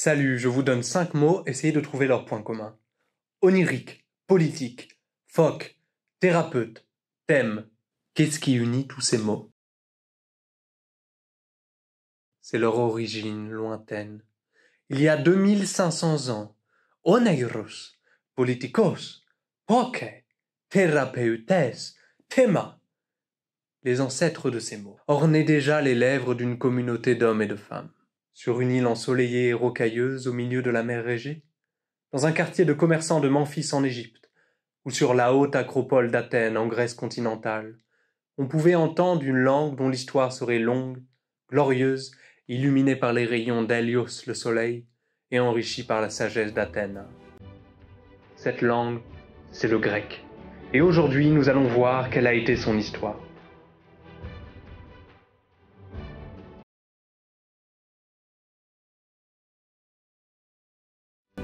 Salut, je vous donne 5 mots, essayez de trouver leurs points communs. Onirique, politique, phoque, thérapeute, thème. Qu'est-ce qui unit tous ces mots? C'est leur origine lointaine. Il y a 2500 ans, oneiros, politikos, phoque, thérapeutes, théma. Les ancêtres de ces mots ornaient déjà les lèvres d'une communauté d'hommes et de femmes. Sur une île ensoleillée et rocailleuse au milieu de la mer Égée, dans un quartier de commerçants de Memphis en Égypte, ou sur la haute acropole d'Athènes en Grèce continentale, on pouvait entendre une langue dont l'histoire serait longue, glorieuse, illuminée par les rayons d'Hélios le soleil et enrichie par la sagesse d'Athènes. Cette langue, c'est le grec. Et aujourd'hui, nous allons voir quelle a été son histoire.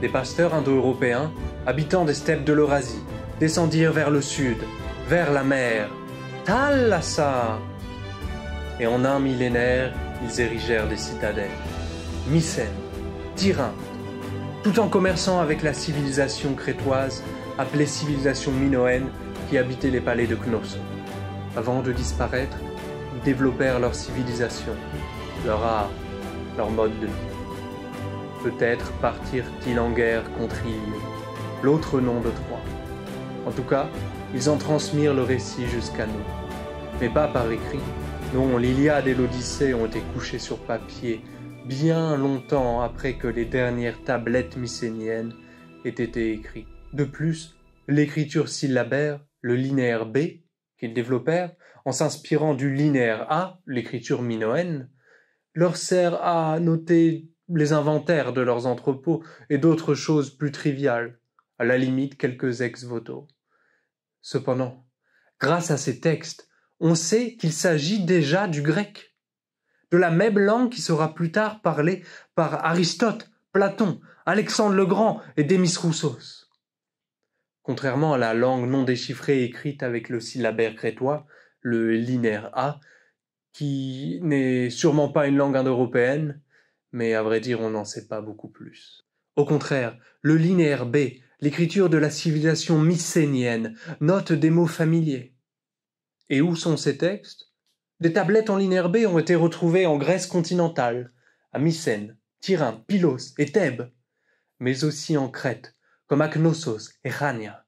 Des pasteurs indo-européens, habitant des steppes de l'Eurasie, descendirent vers le sud, vers la mer, Thalassa. Et en un millénaire, ils érigèrent des citadelles, Mycène, Tyrinthe, tout en commerçant avec la civilisation crétoise, appelée civilisation minoenne, qui habitait les palais de Cnossos. Avant de disparaître, ils développèrent leur civilisation, leur art, leur mode de vie. Peut-être partirent-ils en guerre contre Ilion, l'autre nom de Troie. En tout cas, ils en transmirent le récit jusqu'à nous. Mais pas par écrit. Non, l'Iliade et l'Odyssée ont été couchées sur papier bien longtemps après que les dernières tablettes mycéniennes aient été écrites. De plus, l'écriture syllabaire, le linéaire B, qu'ils développèrent, en s'inspirant du linéaire A, l'écriture minoenne, leur sert à noter les inventaires de leurs entrepôts et d'autres choses plus triviales, à la limite quelques ex-voto. Cependant, grâce à ces textes, on sait qu'il s'agit déjà du grec, de la même langue qui sera plus tard parlée par Aristote, Platon, Alexandre le Grand et Démis Roussos. Contrairement à la langue non déchiffrée écrite avec le syllabaire crétois, le linéaire A, qui n'est sûrement pas une langue indo-européenne, mais à vrai dire on n'en sait pas beaucoup plus. Au contraire, le linéaire B, l'écriture de la civilisation mycénienne, note des mots familiers. Et où sont ces textes? Des tablettes en linéaire B ont été retrouvées en Grèce continentale, à Mycène, Tyrinthe, Pylos et Thèbes, mais aussi en Crète, comme à Knossos et Chania.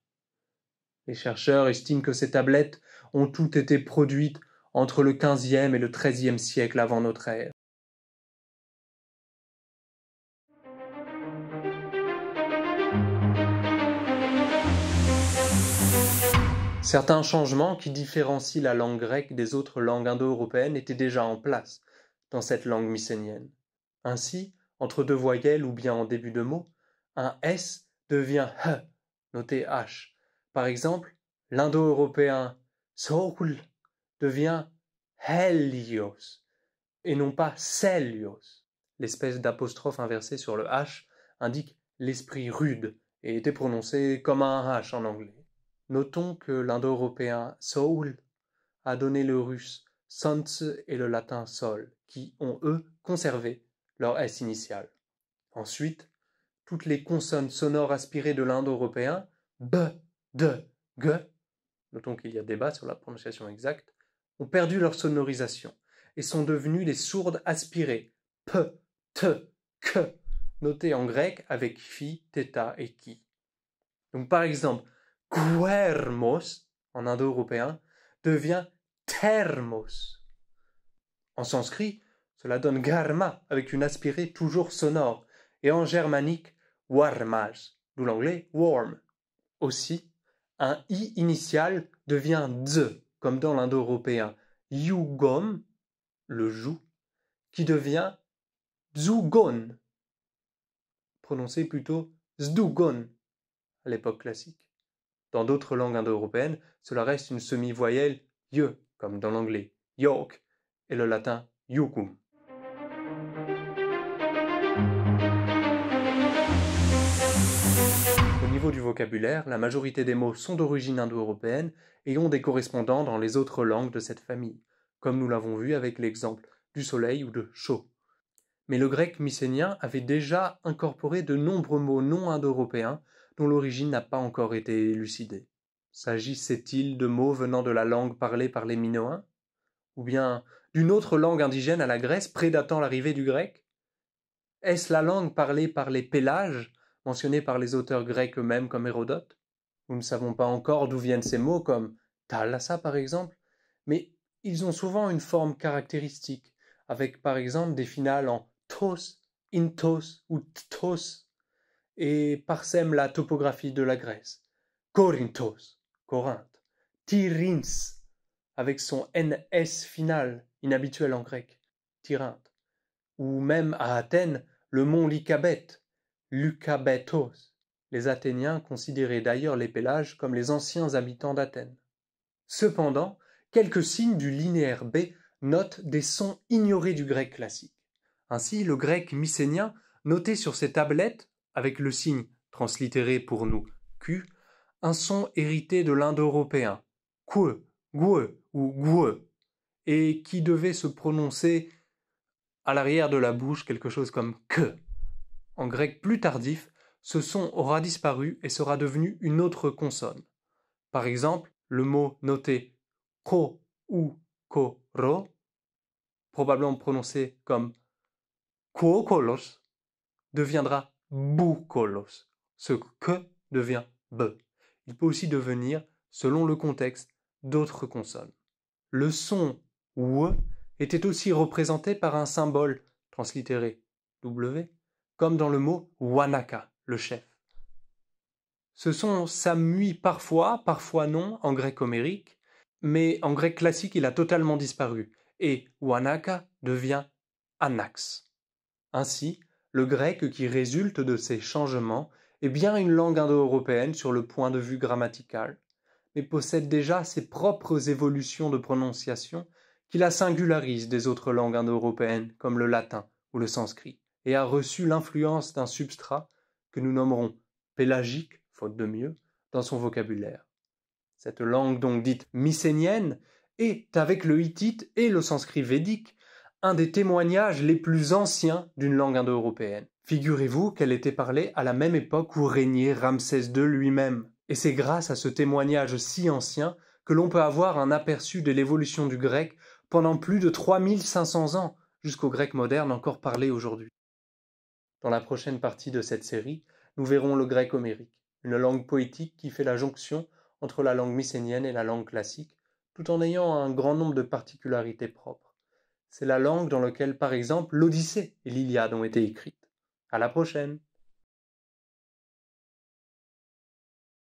Les chercheurs estiment que ces tablettes ont toutes été produites entre le XVe et le XIIIe siècle avant notre ère. Certains changements qui différencient la langue grecque des autres langues indo-européennes étaient déjà en place dans cette langue mycénienne. Ainsi, entre deux voyelles ou bien en début de mot, un S devient H, noté H. Par exemple, l'indo-européen Soul devient Helios et non pas Celios. L'espèce d'apostrophe inversée sur le H indique l'esprit rude et était prononcé comme un H en anglais. Notons que l'indo-européen Soul a donné le russe Sons et le latin Sol, qui ont eux conservé leur S initial. Ensuite, toutes les consonnes sonores aspirées de l'indo-européen, B, D, G, notons qu'il y a débat sur la prononciation exacte, ont perdu leur sonorisation et sont devenues les sourdes aspirées, P, T, K, notées en grec avec phi, θ et chi. Donc par exemple, Guermos, en indo-européen, devient thermos. En sanskrit, cela donne garma avec une aspirée toujours sonore, et en germanique, warmaz, d'où l'anglais warm. Aussi, un i initial devient dz, comme dans l'indo-européen, yugom, le joug, qui devient zugon, prononcé plutôt zdugon à l'époque classique. Dans d'autres langues indo-européennes, cela reste une semi-voyelle ye, comme dans l'anglais yoke et le latin iucum. Au niveau du vocabulaire, la majorité des mots sont d'origine indo-européenne et ont des correspondants dans les autres langues de cette famille, comme nous l'avons vu avec l'exemple du soleil ou de chaud. Mais le grec mycénien avait déjà incorporé de nombreux mots non indo-européens dont l'origine n'a pas encore été élucidée. S'agissait-il de mots venant de la langue parlée par les Minoens? Ou bien d'une autre langue indigène à la Grèce prédatant l'arrivée du grec? Est-ce la langue parlée par les Pélages, mentionnée par les auteurs grecs eux-mêmes comme Hérodote? Nous ne savons pas encore d'où viennent ces mots comme thalassa par exemple, mais ils ont souvent une forme caractéristique, avec par exemple des finales en tos, intos ou ttos, et parsèment la topographie de la Grèce. Corinthos, Corinthe, Tyrins, avec son ns final, inhabituel en grec, Tyrinthe, ou même à Athènes, le mont Lycabète, Lycabètos. Les Athéniens considéraient d'ailleurs les Pélages comme les anciens habitants d'Athènes. Cependant, quelques signes du linéaire B notent des sons ignorés du grec classique. Ainsi, le grec mycénien, noté sur ses tablettes, avec le signe translittéré pour nous Q, un son hérité de l'indo-européen, que, gue ou gue, et qui devait se prononcer à l'arrière de la bouche quelque chose comme que. En grec plus tardif, ce son aura disparu et sera devenu une autre consonne. Par exemple, le mot noté ko ou ko-ro, probablement prononcé comme kuokolos, deviendra boukolos. Ce que devient b. Il peut aussi devenir, selon le contexte, d'autres consonnes. Le son w était aussi représenté par un symbole translittéré w, comme dans le mot wanaka, le chef. Ce son s'amuse parfois, parfois non, en grec homérique, mais en grec classique il a totalement disparu, et wanaka devient anax. Ainsi, le grec qui résulte de ces changements est bien une langue indo-européenne sur le point de vue grammatical, mais possède déjà ses propres évolutions de prononciation qui la singularisent des autres langues indo-européennes comme le latin ou le sanskrit, et a reçu l'influence d'un substrat que nous nommerons pélagique, faute de mieux, dans son vocabulaire. Cette langue donc dite mycénienne est, avec le hittite et le sanskrit védique, un des témoignages les plus anciens d'une langue indo-européenne. Figurez-vous qu'elle était parlée à la même époque où régnait Ramsès II lui-même. Et c'est grâce à ce témoignage si ancien que l'on peut avoir un aperçu de l'évolution du grec pendant plus de 3500 ans, jusqu'au grec moderne encore parlé aujourd'hui. Dans la prochaine partie de cette série, nous verrons le grec homérique, une langue poétique qui fait la jonction entre la langue mycénienne et la langue classique, tout en ayant un grand nombre de particularités propres. C'est la langue dans laquelle, par exemple, l'Odyssée et l'Iliade ont été écrites. À la prochaine!